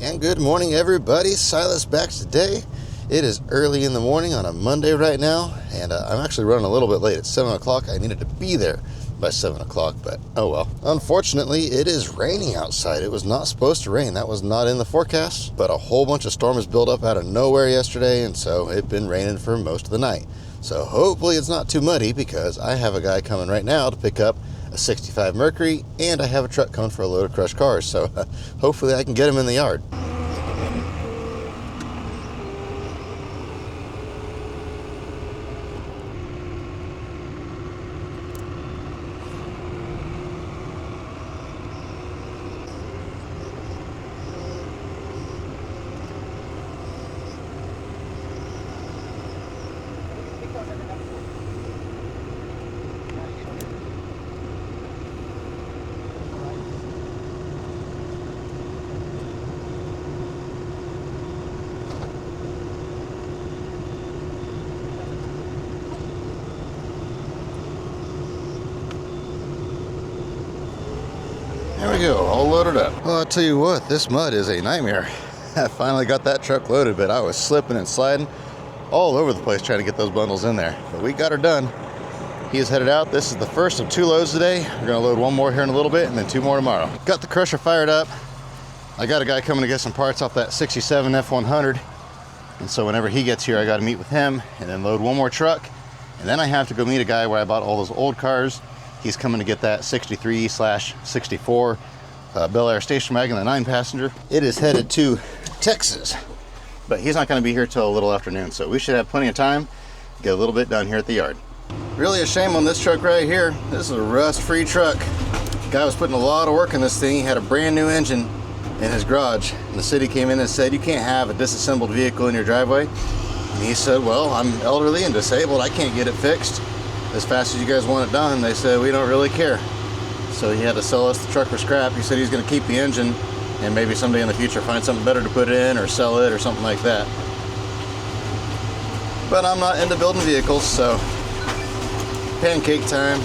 And good morning, everybody. Silas back today. It is early in the morning on a Monday right now, and I'm actually running a little bit late. It's 7 o'clock. I needed to be there by 7 o'clock, but oh well. Unfortunately, it is raining outside. It was not supposed to rain. That was not in the forecast, but a whole bunch of storms built up out of nowhere yesterday, and so it's been raining for most of the night. So hopefully it's not too muddy, because I have a guy coming right now to pick up a 65 Mercury, and I have a truck coming for a load of crushed cars, so hopefully I can get him in the yard. There we go, all loaded up. Well, I'll tell you what, this mud is a nightmare. I finally got that truck loaded, but I was slipping and sliding all over the place trying to get those bundles in there. But we got her done. He is headed out. This is the first of 2 loads today. We're gonna load 1 more here in a little bit and then 2 more tomorrow. Got the crusher fired up. I got a guy coming to get some parts off that 67 F100. And so whenever he gets here, I gotta meet with him and then load 1 more truck. And then I have to go meet a guy where I bought all those old cars. He's coming to get that 63/64 Bel Air station wagon, the 9-passenger. It is headed to Texas, but he's not going to be here till a little afternoon, so we should have plenty of time to get a little bit done here at the yard. Really a shame on this truck right here. This is a rust-free truck. Guy was putting a lot of work in this thing. He had a brand new engine in his garage, and the city came in and said, you can't have a disassembled vehicle in your driveway. And he said, well, I'm elderly and disabled. I can't get it fixed as fast as you guys want it done. They said, we don't really care. So he had to sell us the truck for scrap. He said he's going to keep the engine and maybe someday in the future find something better to put in or sell it or something like that. But I'm not into building vehicles, so pancake time.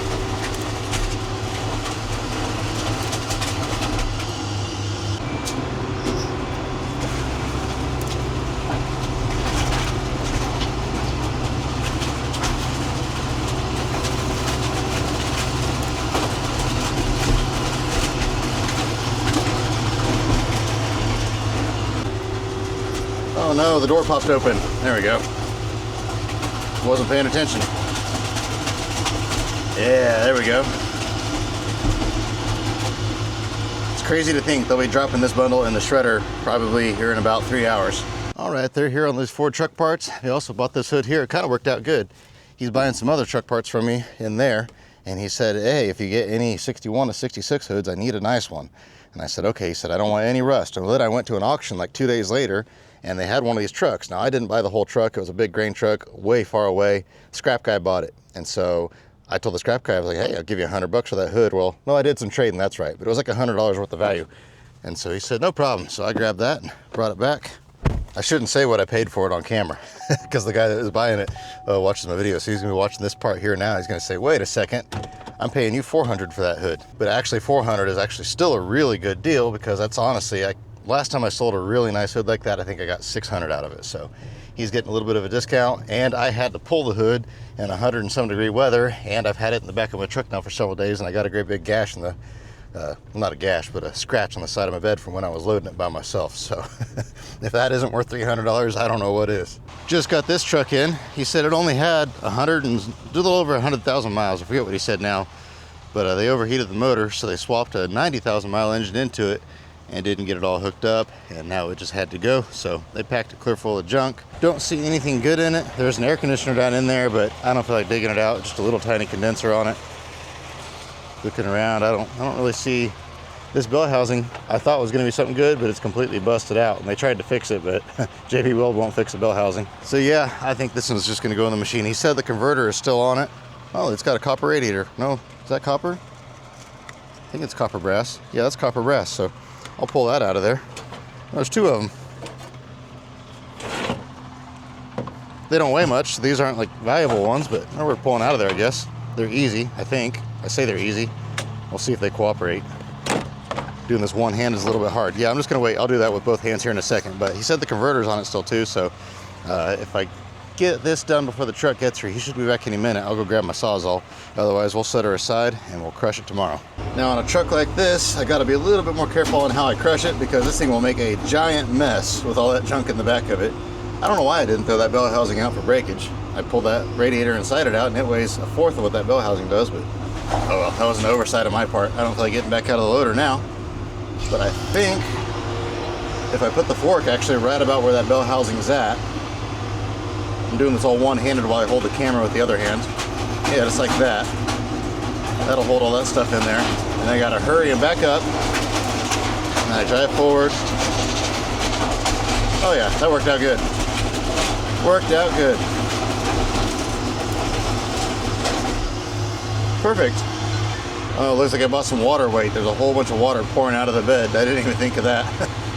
Oh no, the door popped open. There we go. Wasn't paying attention. Yeah, there we go. It's crazy to think they'll be dropping this bundle in the shredder probably here in about 3 hours. All right, they're here on these 4 truck parts. They also bought this hood here. It kind of worked out good. He's buying some other truck parts from me in there, and he said, hey, if you get any 61 to 66 hoods, I need a nice one. And I said, okay. He said, I don't want any rust. And then I went to an auction like 2 days later, and they had one of these trucks. Now, I didn't buy the whole truck. It was a big grain truck, way far away. Scrap guy bought it. And so I told the scrap guy, I was like, hey, I'll give you $100 for that hood. Well, no, I did some trading, that's right. But it was like $100 worth of value. And so he said, no problem. So I grabbed that and brought it back. I shouldn't say what I paid for it on camera, because the guy that was buying it watches my video. So he's gonna be watching this part here now. He's gonna say, wait a second, I'm paying you $400 for that hood. But actually $400 is actually still a really good deal, because that's honestly, last time I sold a really nice hood like that, I think I got $600 out of it. So he's getting a little bit of a discount, and I had to pull the hood in 100 and some degree weather, and I've had it in the back of my truck now for several days, and I got a great big gash in the, not a gash, but a scratch on the side of my bed from when I was loading it by myself. So if that isn't worth $300, I don't know what is. Just got this truck in. He said it only had a little over 100,000 miles. I forget what he said now, but they overheated the motor, so they swapped a 90,000 mile engine into it and didn't get it all hooked up, and now it just had to go. So they packed it clear full of junk. Don't see anything good in it. There's an air conditioner down in there, but I don't feel like digging it out. Just a little tiny condenser on it. Looking around, I don't really see this bell housing. I thought was going to be something good, but it's completely busted out, and they tried to fix it, but JP Weld won't fix the bell housing. So yeah, I think this one's just going to go in the machine. He said the converter is still on it. Oh, it's got a copper radiator. No, is that copper? I think it's copper brass. Yeah, that's copper brass. So I'll pull that out of there. There's 2 of them. They don't weigh much, so these aren't like valuable ones, but they're worth pulling out of there, I guess. They're easy, I think. I say they're easy. We'll see if they cooperate. doing this one hand is a little bit hard. Yeah, I'm just gonna wait. I'll do that with both hands here in a second. But he said the converter's on it still too, so if I get this done before the truck gets here, he should be back any minute. I'll go grab my Sawzall. Otherwise, we'll set her aside and we'll crush it tomorrow. Now on a truck like this, I gotta be a little bit more careful on how I crush it because this thing will make a giant mess with all that junk in the back of it. I don't know why I didn't throw that bell housing out for breakage. I pulled that radiator inside it out and it weighs a fourth of what that bell housing does, but oh well, that was an oversight on my part. I don't feel like getting back out of the loader now. But I think if I put the fork actually right about where that bell housing's at, I'm doing this all one-handed while I hold the camera with the other hand. Yeah, just like that. That'll hold all that stuff in there. And I gotta hurry and back up. And I drive forward. Oh yeah, that worked out good. Worked out good. Perfect. Oh, looks like I bought some water weight. There's a whole bunch of water pouring out of the bed. I didn't even think of that.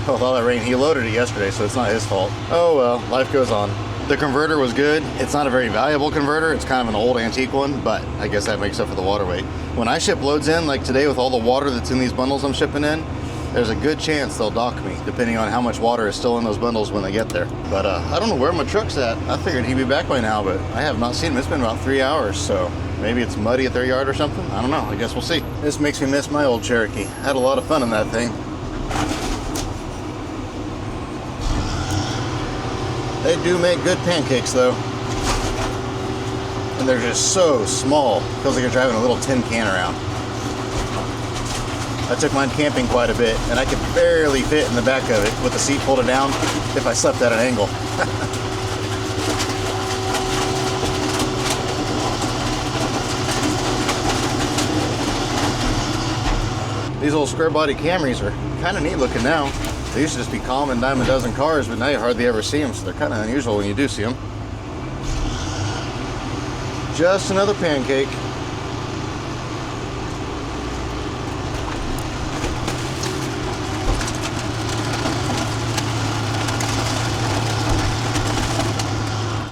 With all that rain, he loaded it yesterday, so it's not his fault. Oh well, life goes on. The converter was good. It's not a very valuable converter. It's kind of an old antique one, but I guess that makes up for the water weight. When I ship loads in, like today with all the water that's in these bundles I'm shipping in, there's a good chance they'll dock me, depending on how much water is still in those bundles when they get there. But I don't know where my truck's at. I figured he'd be back by now, but I have not seen him. It's been about 3 hours, so maybe it's muddy at their yard or something. I don't know. I guess we'll see. This makes me miss my old Cherokee. I had a lot of fun in that thing. They do make good pancakes though. And they're just so small. Feels like you're driving a little tin can around. I took mine camping quite a bit and I could barely fit in the back of it with the seat folded down if I slept at an angle. These old square body Camrys are kind of neat looking now. They used to just be common dime a dozen cars, but now you hardly ever see them, so they're kind of unusual when you do see them. Just another pancake.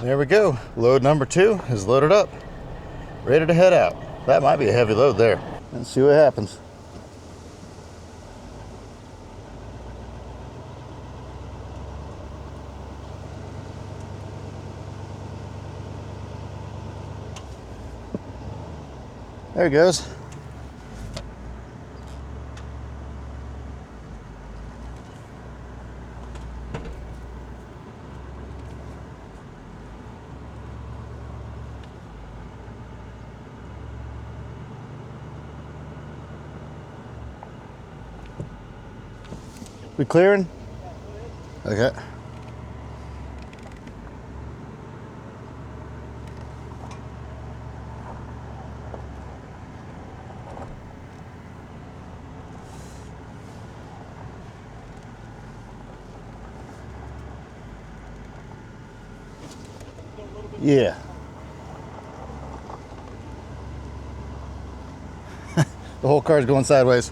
There we go. Load number 2 is loaded up, ready to head out. That might be a heavy load there. Let's see what happens. There it goes. We clearing? Okay. Yeah. The whole car's going sideways.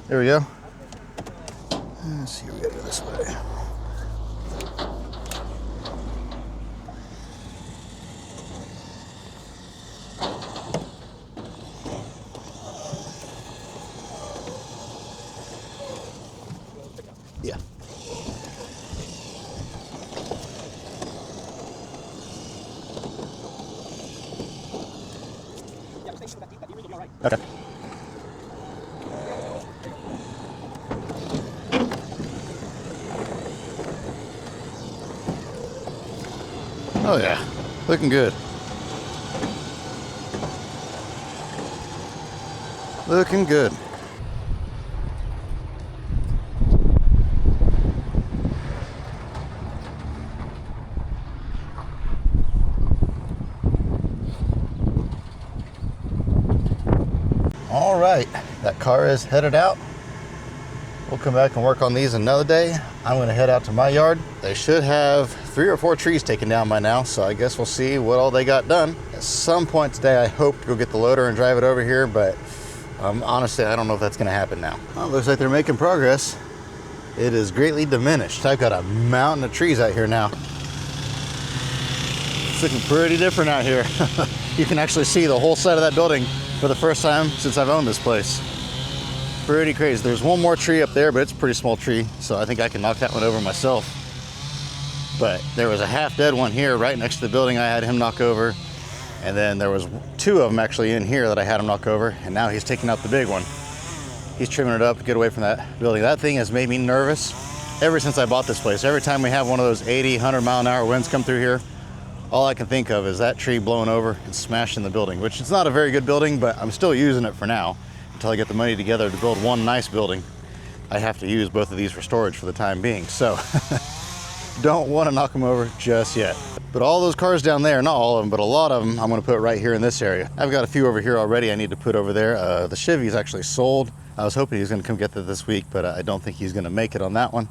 There we go. Let's see, we gotta go this way. Yeah. Okay. Oh yeah, looking good. Looking good. All right, that car is headed out. We'll come back and work on these another day. I'm gonna head out to my yard. They should have 3 or 4 trees taken down by now, so I guess we'll see what all they got done. At some point today, I hope to go get the loader and drive it over here, but honestly, I don't know if that's gonna happen now. Well, it looks like they're making progress. It is greatly diminished. I've got a mountain of trees out here now. It's looking pretty different out here. You can actually see the whole side of that building for the first time since I've owned this place. Pretty crazy. There's one more tree up there, but it's a pretty small tree, so I think I can knock that one over myself. But there was a half dead one here right next to the building I had him knock over. And then there was two of them actually in here that I had him knock over, and now he's taking out the big one. He's trimming it up to get away from that building. That thing has made me nervous ever since I bought this place. Every time we have one of those 80, 100 mile an hour winds come through here, all I can think of is that tree blowing over and smashing the building, which is not a very good building, but I'm still using it for now until I get the money together to build one nice building. I have to use both of these for storage for the time being, so don't want to knock them over just yet. But all those cars down there, not all of them, but a lot of them, I'm going to put right here in this area. I've got a few over here already I need to put over there. The Chevy's actually sold. I was hoping he was going to come get that this week, but I don't think he's going to make it on that one.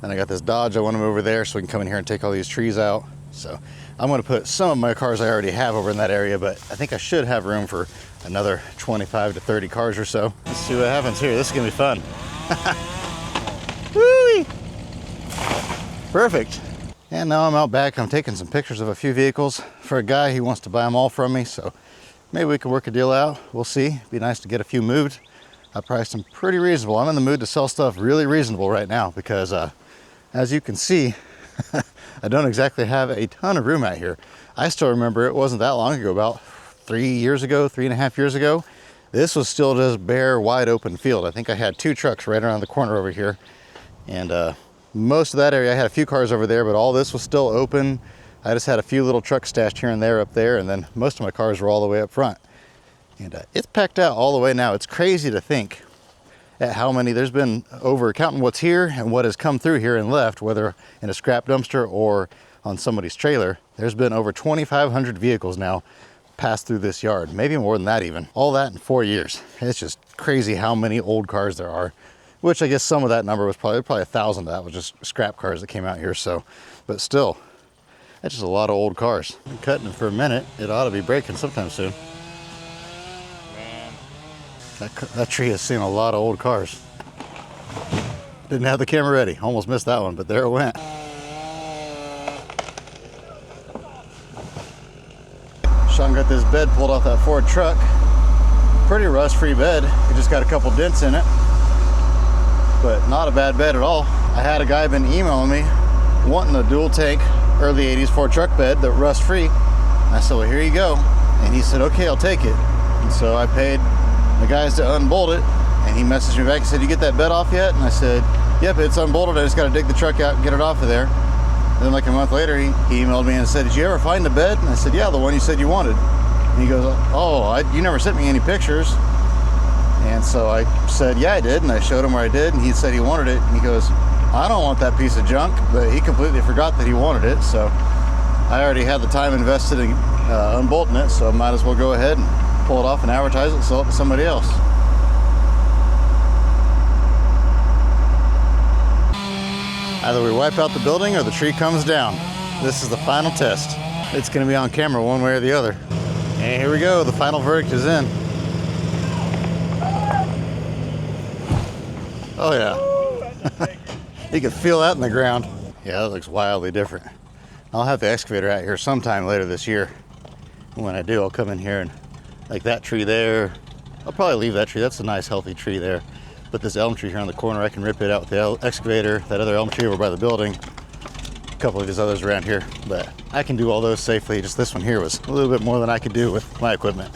Then I got this Dodge I want to move over there so we can come in here and take all these trees out. So I'm going to put some of my cars I already have over in that area, but I think I should have room for another 25 to 30 cars or so. Let's see what happens here. This is going to be fun. Woo-wee! Perfect. And now I'm out back. I'm taking some pictures of a few vehicles for a guy who wants to buy them all from me. So maybe we can work a deal out. We'll see. It'd be nice to get a few moved. I priced them pretty reasonable. I'm in the mood to sell stuff really reasonable right now because as you can see, I don't exactly have a ton of room out here. I still remember it wasn't that long ago, about 3 years ago, 3.5 years ago. This was still just bare, wide open field. I think I had 2 trucks right around the corner over here. And most of that area, I had a few cars over there, but all this was still open. I just had a few little trucks stashed here and there up there, and then most of my cars were all the way up front. And it's packed out all the way now. It's crazy to think at how many there's been, over counting what's here and what has come through here and left, whether in a scrap dumpster or on somebody's trailer. There's been over 2,500 vehicles now pass through this yard, maybe more than that even. All that in 4 years. It's just crazy how many old cars there are, which I guess some of that number was probably 1,000 of that was just scrap cars that came out here. So, but still, that's just a lot of old cars. Been cutting it for a minute. It ought to be breaking sometime soon. That tree has seen a lot of old cars. Didn't have the camera ready. Almost missed that one, but there it went. Sean got this bed pulled off that Ford truck. Pretty rust-free bed. It just got a couple dents in it, but not a bad bed at all. I had a guy been emailing me wanting a dual tank early 80s Ford truck bed that rust-free. I said, well, here you go. And he said, okay, I'll take it. And so I paid the guys to unbolt it, and he messaged me back and said, you get that bed off yet? And I said, yep, it's unbolted. I just got to dig the truck out and get it off of there. And then like a month later, he emailed me and said, did you ever find the bed? And I said, yeah, the one you said you wanted. And he goes, oh, you never sent me any pictures. And so I said, yeah, I did. And I showed him where I did, and he said he wanted it. And he goes, I don't want that piece of junk. But he completely forgot that he wanted it. So I already had the time invested in unbolting it, so I might as well go ahead and pull it off and advertise it and sell it to somebody else. Either we wipe out the building or the tree comes down. This is the final test. It's going to be on camera one way or the other. And here we go. The final verdict is in. Oh yeah. You can feel that in the ground. Yeah, that looks wildly different. I'll have the excavator out here sometime later this year. When I do, I'll come in here and like that tree there. I'll probably leave that tree. That's a nice healthy tree there. But this elm tree here on the corner, I can rip it out with the excavator. That other elm tree over by the building. A couple of these others around here. But I can do all those safely. Just this one here was a little bit more than I could do with my equipment.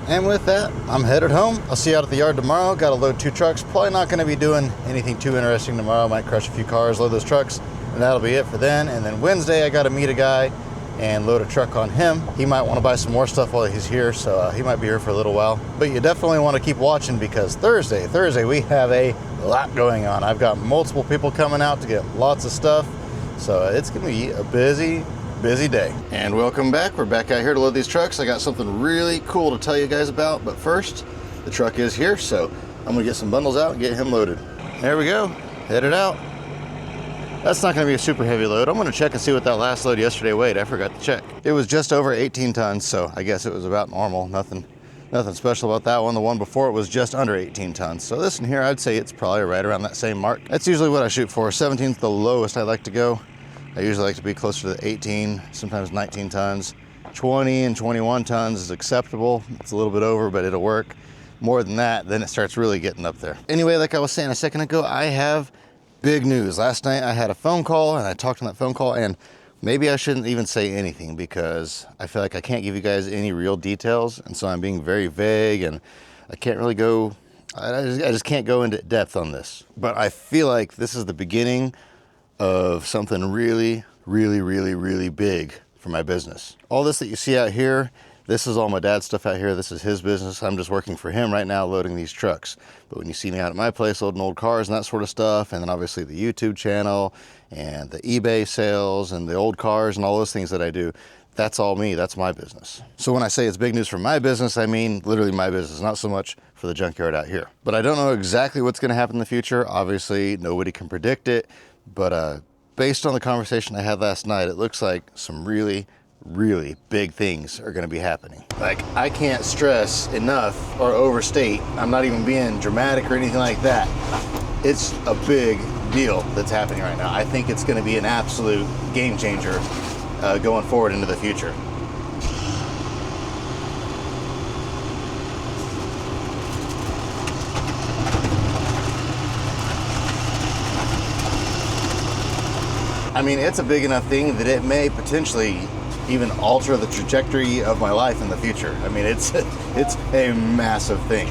And with that, I'm headed home. I'll see you out at the yard tomorrow. Got to load 2 trucks. Probably not going to be doing anything too interesting tomorrow. Might crush a few cars, load those trucks, and that'll be it for then. And then Wednesday, I got to meet a guy and load a truck on him. He might want to buy some more stuff while he's here, so he might be here for a little while. But you definitely want to keep watching because Thursday we have a lot going on. I've got multiple people coming out to get lots of stuff, so it's going to be a busy day. And welcome back. We're back out here to load these trucks. I got something really cool to tell you guys about, but first, the truck is here, so I'm going to get some bundles out and get him loaded. There we go. Headed out. That's not going to be a super heavy load. I'm going to check and see what that last load yesterday weighed. I forgot to check. It was just over 18 tons, so I guess it was about normal. Nothing special about that one. The one before it was just under 18 tons. So this one here, I'd say it's probably right around that same mark. That's usually what I shoot for. 17 is the lowest I like to go. I usually like to be closer to the 18, sometimes 19 tons. 20 and 21 tons is acceptable. It's a little bit over, but it'll work. more than that, then it starts really getting up there. Anyway, like I was saying a second ago, I have big news. Last night I had a phone call and I talked on that phone call, and maybe I shouldn't even say anything because I feel like I can't give you guys any real details, and so I'm being very vague, and I can't really go, I just can't go into depth on this. But I feel like this is the beginning of something really, really, really, really big for my business. All this that you see out here, this is all my dad's stuff out here. This is his business. I'm just working for him right now, loading these trucks. But when you see me out at my place loading old cars and that sort of stuff, and then obviously the YouTube channel and the eBay sales and the old cars and all those things that I do, that's all me. That's my business. So when I say it's big news for my business, I mean literally my business, not so much for the junkyard out here. But I don't know exactly what's going to happen in the future. Obviously, nobody can predict it. But based on the conversation I had last night, it looks like some really big things are going to be happening. Like, I can't stress enough or overstate, I'm not even being dramatic or anything like that, it's a big deal that's happening right now. I think it's going to be an absolute game changer going forward into the future. I mean, it's a big enough thing that it may potentially even alter the trajectory of my life in the future. I mean, it's a massive thing.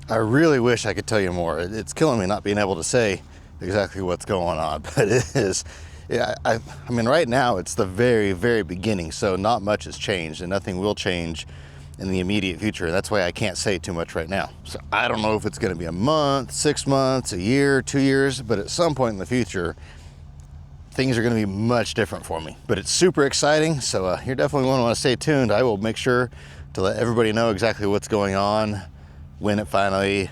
I really wish I could tell you more. It's killing me not being able to say exactly what's going on, but it is. Yeah, I mean, right now it's the very beginning, so not much has changed, and nothing will change in the immediate future. That's why I can't say too much right now. So I don't know if it's going to be a month, 6 months, a year, 2 years, but at some point in the future, things are going to be much different for me. But it's super exciting, so you're definitely going to want to stay tuned. I will make sure to let everybody know exactly what's going on when it finally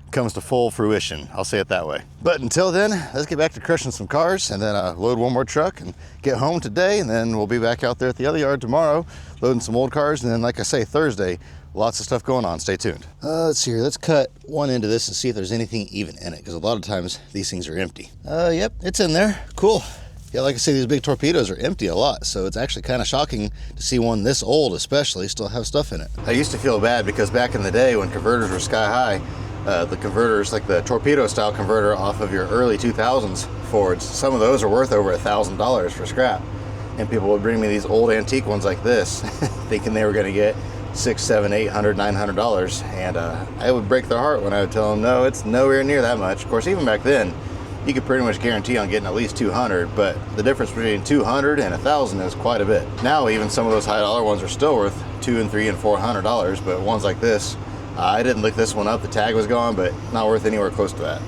comes to full fruition. I'll say it that way. But until then, let's get back to crushing some cars and then load one more truck and get home today, and then we'll be back out there at the other yard tomorrow loading some old cars, and then like I say, Thursday, lots of stuff going on. Stay tuned. Let's see here. Let's cut one end of this and see if there's anything even in it, because a lot of times these things are empty. Yep, it's in there. Cool. Yeah, like I say, these big torpedoes are empty a lot, so it's actually kind of shocking to see one this old especially still have stuff in it. I used to feel bad because back in the day when converters were sky high, the converters, like the torpedo style converter off of your early 2000s Fords, some of those are worth over $1,000 for scrap. And people would bring me these old antique ones like this, thinking they were going to get $600, $700, $800, $900. And I would break their heart when I would tell them, no, it's nowhere near that much. Of course, even back then, you could pretty much guarantee on getting at least 200, but the difference between 200 and 1,000 is quite a bit. Now, even some of those high dollar ones are still worth $200 and $300 and $400, but ones like this, I didn't look this one up. The tag was gone, but not worth anywhere close to that.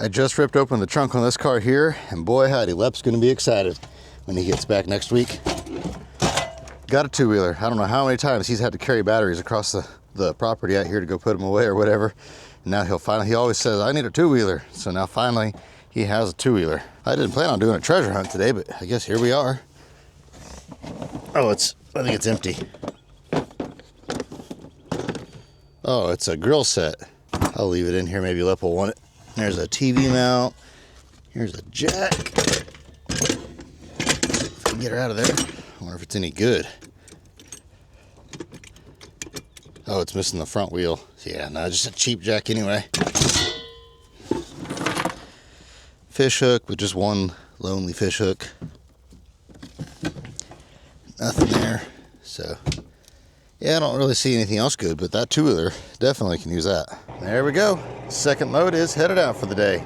I just ripped open the trunk on this car here, and boy howdy, Lep's gonna be excited when he gets back next week. Got a two-wheeler. I don't know how many times he's had to carry batteries across the property out here to go put them away or whatever. Now he always says, I need a two-wheeler. So now finally he has a two-wheeler. I didn't plan on doing a treasure hunt today, but I guess here we are. Oh, I think it's empty. Oh, it's a grill set. I'll leave it in here, maybe Lep will want it. There's a TV mount. Here's a jack. If I can get her out of there. I wonder if it's any good. Oh, it's missing the front wheel. Yeah, no, just a cheap jack anyway. Fish hook with just one lonely fish hook. Nothing there. So, yeah, I don't really see anything else good, but that two-wheeler definitely can use that. There we go. Second load is headed out for the day.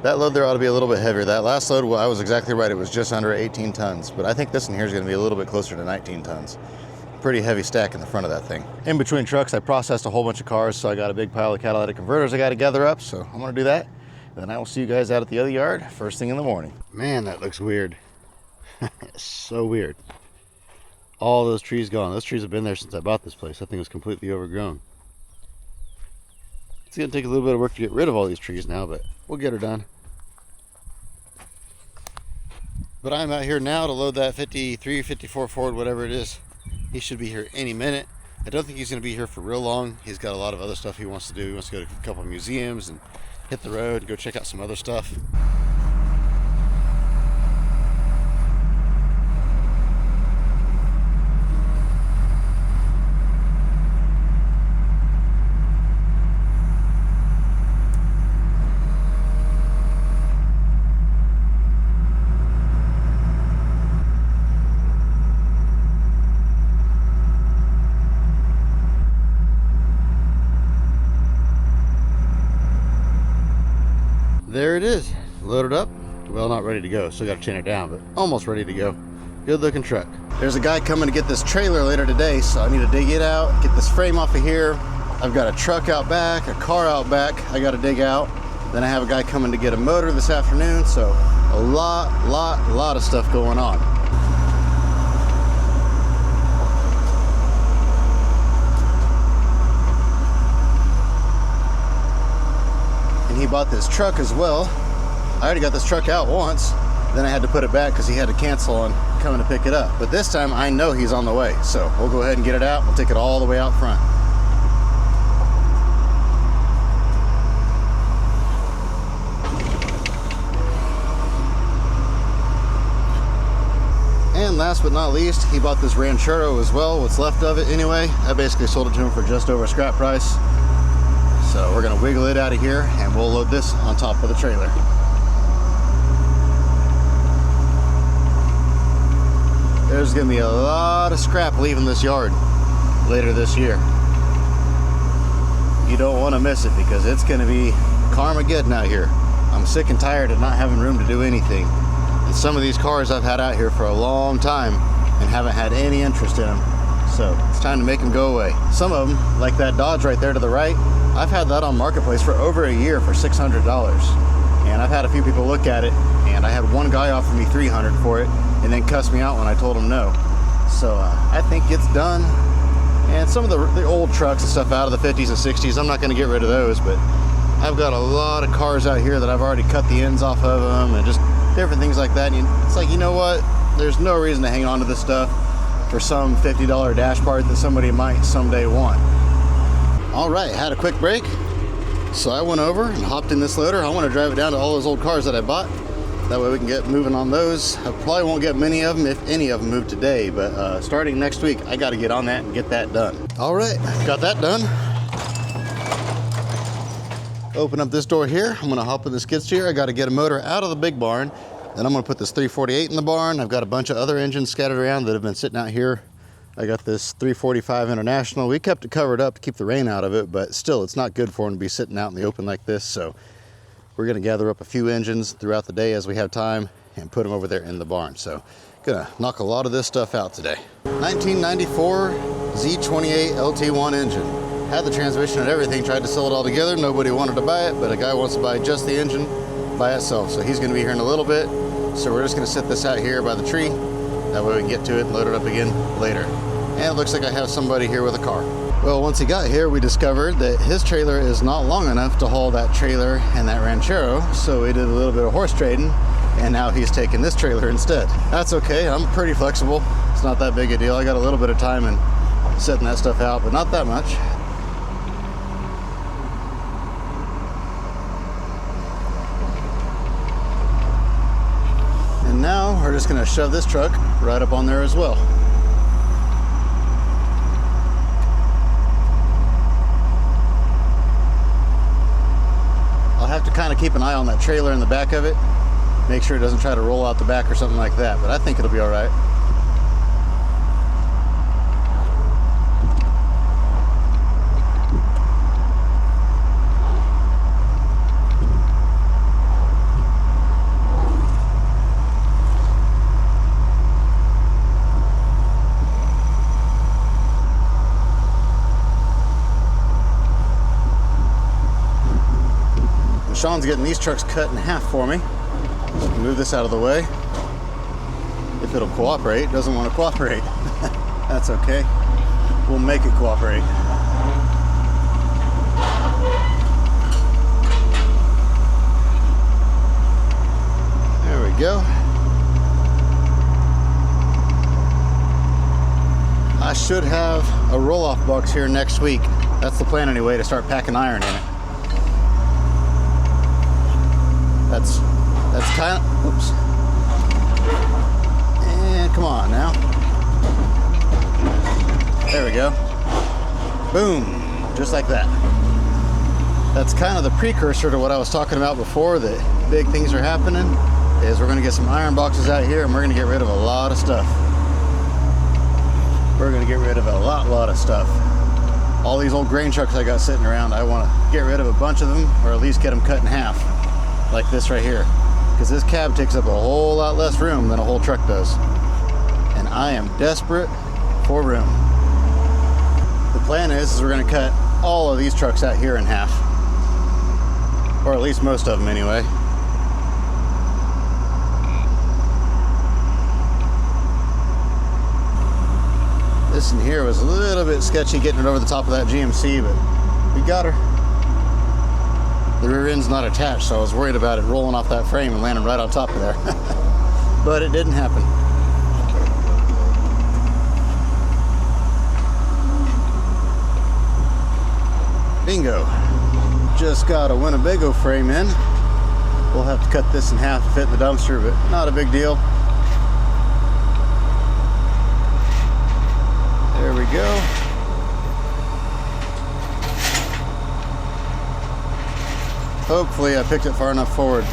That load there ought to be a little bit heavier. That last load, well, I was exactly right. It was just under 18 tons, but I think this one here is going to be a little bit closer to 19 tons. Pretty heavy stack in the front of that thing. In between trucks, I processed a whole bunch of cars, so I got a big pile of catalytic converters I got to gather up, so I'm going to do that. And then I will see you guys out at the other yard first thing in the morning. Man, that looks weird. So weird. All those trees gone. Those trees have been there since I bought this place. That thing was completely overgrown. It's going to take a little bit of work to get rid of all these trees now, but we'll get her done. But I'm out here now to load that 53, 54 Ford, whatever it is, He should be here any minute. I don't think he's going to be here for real long. He's got a lot of other stuff he wants to do. He wants to go to a couple of museums and hit the road, go check out some other stuff. There it is, loaded up. Well, not ready to go, still got to chain it down, but almost ready to go. Good looking truck. There's a guy coming to get this trailer later today, so I need to dig it out, get this frame off of here. I've got a truck out back, a car out back I got to dig out. Then I have a guy coming to get a motor this afternoon, so a lot of stuff going on. And he bought this truck as well. I already got this truck out once, then I had to put it back because he had to cancel on coming to pick it up. But this time I know he's on the way, so we'll go ahead and get it out. We'll take it all the way out front. And last but not least, he bought this Ranchero as well, what's left of it anyway. I basically sold it to him for just over scrap price. So we're gonna wiggle it out of here and we'll load this on top of the trailer. There's gonna be a lot of scrap leaving this yard later this year. You don't wanna miss it because it's gonna be Carmageddon out here. I'm sick and tired of not having room to do anything. And some of these cars I've had out here for a long time and haven't had any interest in them. So it's time to make them go away. Some of them, like that Dodge right there to the right, I've had that on Marketplace for over a year for $600. And I've had a few people look at it, and I had one guy offer me $300 for it and then cuss me out when I told him no. So I think it's done. And some of the old trucks and stuff out of the 50s and 60s, I'm not going to get rid of those, but I've got a lot of cars out here that I've already cut the ends off of them and just different things like that. And it's like, you know what? There's no reason to hang on to this stuff for some $50 dash part that somebody might someday want. All right, had a quick break. So I went over and hopped in this loader. I want to drive it down to all those old cars that I bought. That way we can get moving on those. I probably won't get many of them, if any of them, move today, but starting next week, I got to get on that and get that done. All right, got that done. Open up this door here. I'm gonna hop in the skid steer. I got to get a motor out of the big barn. Then I'm gonna put this 348 in the barn. I've got a bunch of other engines scattered around that have been sitting out here. I got this 345 International. We kept it covered up to keep the rain out of it, but still, it's not good for them to be sitting out in the open like this. So we're gonna gather up a few engines throughout the day as we have time and put them over there in the barn. So gonna knock a lot of this stuff out today. 1994 Z28 LT1 engine. Had the transmission and everything, tried to sell it all together. Nobody wanted to buy it, but a guy wants to buy just the engine by itself. So he's gonna be here in a little bit. So we're just gonna sit this out here by the tree. That way we can get to it and load it up again later. And it looks like I have somebody here with a car. Well, once he got here, we discovered that his trailer is not long enough to haul that trailer and that Ranchero. So we did a little bit of horse trading, and now he's taking this trailer instead. That's okay, I'm pretty flexible. It's not that big a deal. I got a little bit of time in setting that stuff out, but not that much. And now we're just gonna shove this truck right up on there as well. I'll have to kind of keep an eye on that trailer in the back of it, make sure it doesn't try to roll out the back or something like that, but I think it'll be all right. Sean's getting these trucks cut in half for me. Move this out of the way. If it'll cooperate. It doesn't want to cooperate. That's okay. We'll make it cooperate. There we go. I should have a roll-off box here next week. That's the plan anyway, to start packing iron in it. That's kind of, oops. And come on now. There we go. Boom, just like that. That's kind of the precursor to what I was talking about before, that big things are happening, is we're gonna get some iron boxes out here and we're gonna get rid of a lot of stuff. We're gonna get rid of a lot of stuff. All these old grain trucks I got sitting around, I wanna get rid of a bunch of them, or at least get them cut in half, like this right here. Because this cab takes up a whole lot less room than a whole truck does. And I am desperate for room. The plan is we're gonna cut all of these trucks out here in half. Or at least most of them anyway. This in here was a little bit sketchy getting it over the top of that GMC, but we got her. The rear end's not attached, so I was worried about it rolling off that frame and landing right on top of there. But it didn't happen. Bingo. Just got a Winnebago frame in. We'll have to cut this in half to fit in the dumpster, but not a big deal. There we go. Hopefully I picked it far enough forward.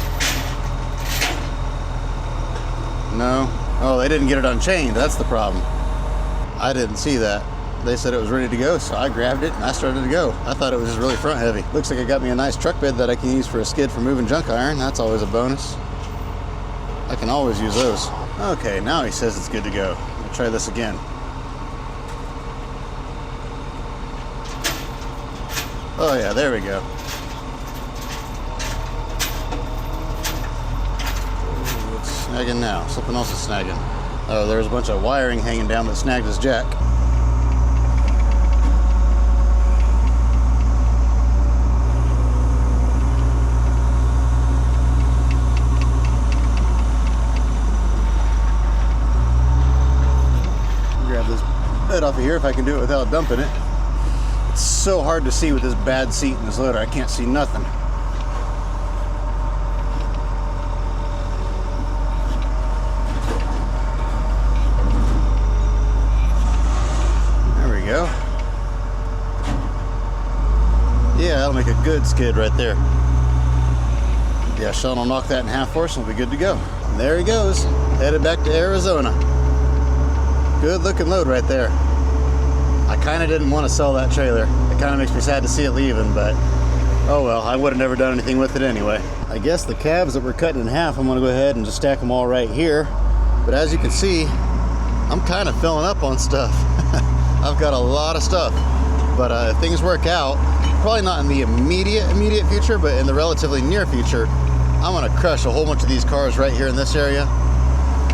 No. Oh, they didn't get it unchained. That's the problem. I didn't see that. They said it was ready to go, so I grabbed it and I started to go. I thought it was just really front heavy. Looks like it got me a nice truck bed that I can use for a skid for moving junk iron. That's always a bonus. I can always use those. Okay, now he says it's good to go. I'll try this again. Oh yeah, there we go. What's snagging now? Something else is snagging. Oh, there's a bunch of wiring hanging down that snagged his jack. Grab this bed off of here if I can do it without dumping it. It's so hard to see with this bad seat in this loader. I can't see nothing. There we go. Yeah, that'll make a good skid right there. Yeah, Sean will knock that in half for us and we'll be good to go. And there he goes, headed back to Arizona. Good looking load right there. I kind of didn't want to sell that trailer. It kind of makes me sad to see it leaving, but oh well, I would have never done anything with it anyway. I guess the cabs that we're cutting in half, I'm gonna go ahead and just stack them all right here. But as you can see, I'm kind of filling up on stuff. I've got a lot of stuff, but if things work out, probably not in the immediate future, but in the relatively near future, I'm gonna crush a whole bunch of these cars right here in this area.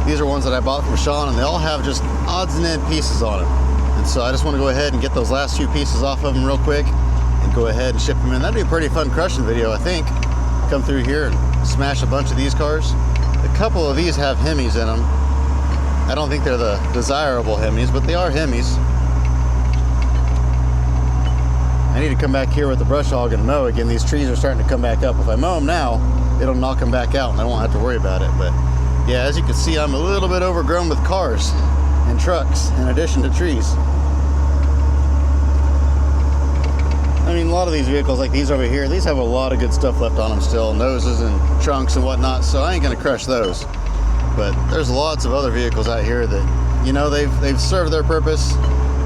These are ones that I bought from Sean, and they all have just odds and end pieces on them. And so I just want to go ahead and get those last few pieces off of them real quick and go ahead and ship them in. That'd be a pretty fun crushing video, I think. Come through here and smash a bunch of these cars. A couple of these have Hemis in them. I don't think they're the desirable Hemis, but they are Hemis. I need to come back here with the brush hog and mow again. These trees are starting to come back up. If I mow them now, it'll knock them back out and I won't have to worry about it. But yeah, as you can see, I'm a little bit overgrown with cars and trucks in addition to trees. I mean, a lot of these vehicles like these over here, these have a lot of good stuff left on them still, noses and trunks and whatnot, so I ain't gonna crush those. But there's lots of other vehicles out here that, you know, they've served their purpose,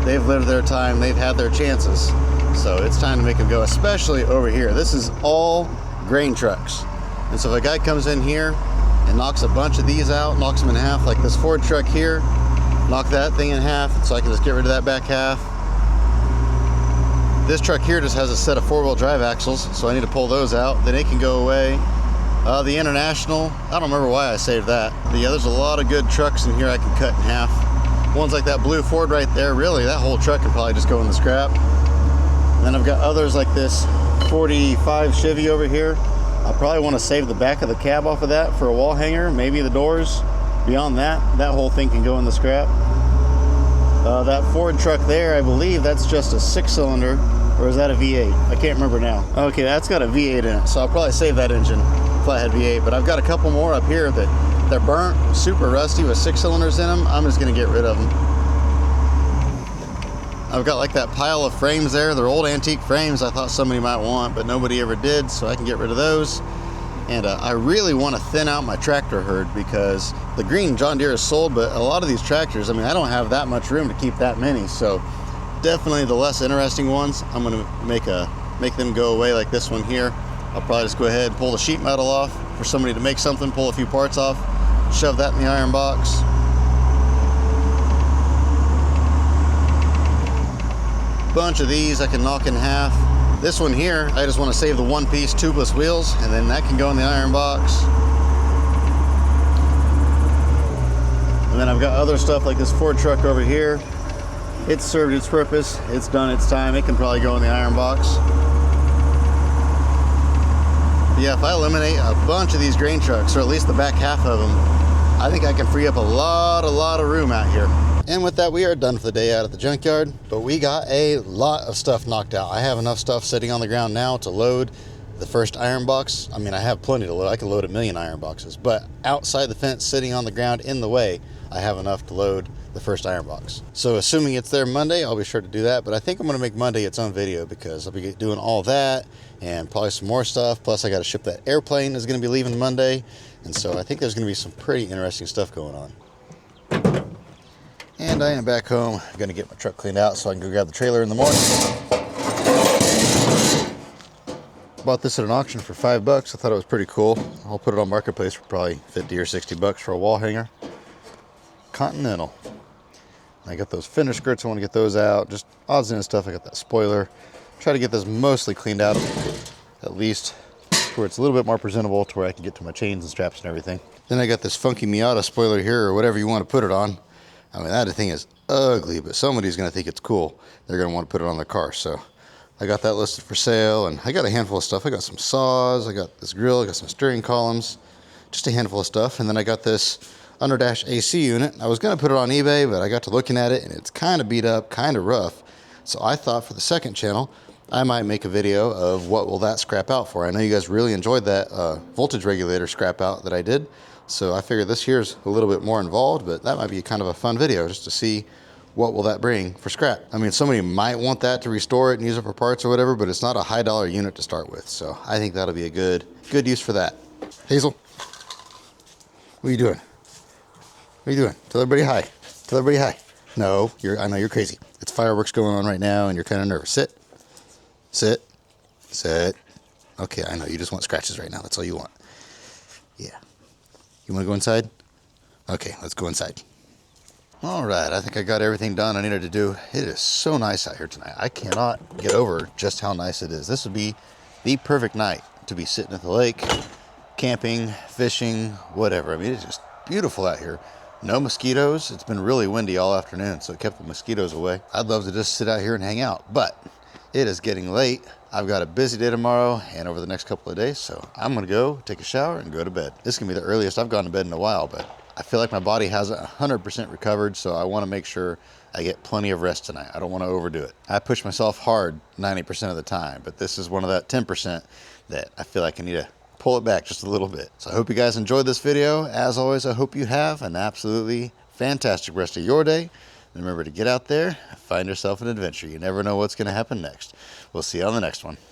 they've lived their time, they've had their chances. So it's time to make them go, especially over here. This is all grain trucks. And so if a guy comes in here and knocks a bunch of these out, knocks them in half, like this Ford truck here, knock that thing in half so I can just get rid of that back half. This truck here just has a set of four-wheel drive axles, so I need to pull those out. Then it can go away. The International, I don't remember why I saved that. But yeah, there's a lot of good trucks in here I can cut in half. Ones like that blue Ford right there, really, that whole truck can probably just go in the scrap. And then I've got others like this 45 Chevy over here. I probably want to save the back of the cab off of that for a wall hanger, maybe the doors. Beyond that, that whole thing can go in the scrap. That Ford truck there, I believe that's just a 6-cylinder, or is that a V8? I can't remember now. Okay, that's got a V8 in it, so I'll probably save that engine, flathead V8. But I've got a couple more up here that they're burnt, super rusty with 6 cylinders in them. I'm just gonna get rid of them. I've got like that pile of frames there. They're old antique frames I thought somebody might want, but nobody ever did, so I can get rid of those. And I really want to thin out my tractor herd because the green John Deere is sold, but a lot of these tractors, I mean, I don't have that much room to keep that many. So definitely the less interesting ones, I'm going to make them go away, like this one here. I'll probably just go ahead and pull the sheet metal off for somebody to make something, pull a few parts off, shove that in the iron box. Bunch of these I can knock in half. This one here, I just want to save the one-piece tubeless wheels, and then that can go in the iron box. And then I've got other stuff like this Ford truck over here. It's served its purpose. It's done its time. It can probably go in the iron box. But yeah, if I eliminate a bunch of these grain trucks, or at least the back half of them, I think I can free up a lot of room out here. And with that, we are done for the day out at the junkyard, but we got a lot of stuff knocked out. I have enough stuff sitting on the ground now to load the first iron box. I mean, I have plenty to load. I can load 1,000,000 iron boxes, but outside the fence, sitting on the ground in the way, I have enough to load the first iron box. So assuming it's there Monday, I'll be sure to do that, but I think I'm gonna make Monday its own video because I'll be doing all that and probably some more stuff. Plus I gotta ship that airplane is gonna be leaving Monday. And so I think there's gonna be some pretty interesting stuff going on. And I am back home. I'm gonna get my truck cleaned out so I can go grab the trailer in the morning. Bought this at an auction for $5. I thought it was pretty cool. I'll put it on Marketplace for probably 50 or 60 bucks for a wall hanger. Continental. I got those fender skirts. I want to get those out. Just odds and ends stuff. I got that spoiler. Try to get this mostly cleaned out, at least to where it's a little bit more presentable, to where I can get to my chains and straps and everything. Then I got this funky Miata spoiler here, or whatever you want to put it on. I mean, that thing is ugly, but somebody's going to think it's cool. They're going to want to put it on their car. So I got that listed for sale, and I got a handful of stuff. I got some saws, I got this grill, I got some steering columns, just a handful of stuff. And then I got this underdash AC unit. I was going to put it on eBay, but I got to looking at it, and it's kind of beat up, kind of rough. So I thought for the second channel, I might make a video of what will that scrap out for. I know you guys really enjoyed that voltage regulator scrap out that I did. So I figured this here's a little bit more involved, but that might be kind of a fun video just to see what will that bring for scrap. I mean, somebody might want that to restore it and use it for parts or whatever, but it's not a high dollar unit to start with. So I think that'll be a good use for that. Hazel, what are you doing? What are you doing? Tell everybody hi. Tell everybody hi. No, I know you're crazy. It's fireworks going on right now and you're kind of nervous. Sit, sit, sit. Okay, I know you just want scratches right now. That's all you want. Yeah. You want to go inside? Okay, let's go inside. All right, I think I got everything done I needed to do. It is so nice out here tonight. I cannot get over just how nice it is. This would be the perfect night to be sitting at the lake, camping, fishing, whatever. I mean, it's just beautiful out here. No mosquitoes. It's been really windy all afternoon, so it kept the mosquitoes away. I'd love to just sit out here and hang out, but it is getting late. I've got a busy day tomorrow and over the next couple of days, so I'm gonna go take a shower and go to bed. This is gonna be the earliest I've gone to bed in a while, but I feel like my body hasn't 100% recovered, so I wanna make sure I get plenty of rest tonight. I don't wanna overdo it. I push myself hard 90% of the time, but this is one of that 10% that I feel like I need to pull it back just a little bit. So I hope you guys enjoyed this video. As always, I hope you have an absolutely fantastic rest of your day. And remember to get out there and find yourself an adventure. You never know what's going to happen next. We'll see you on the next one.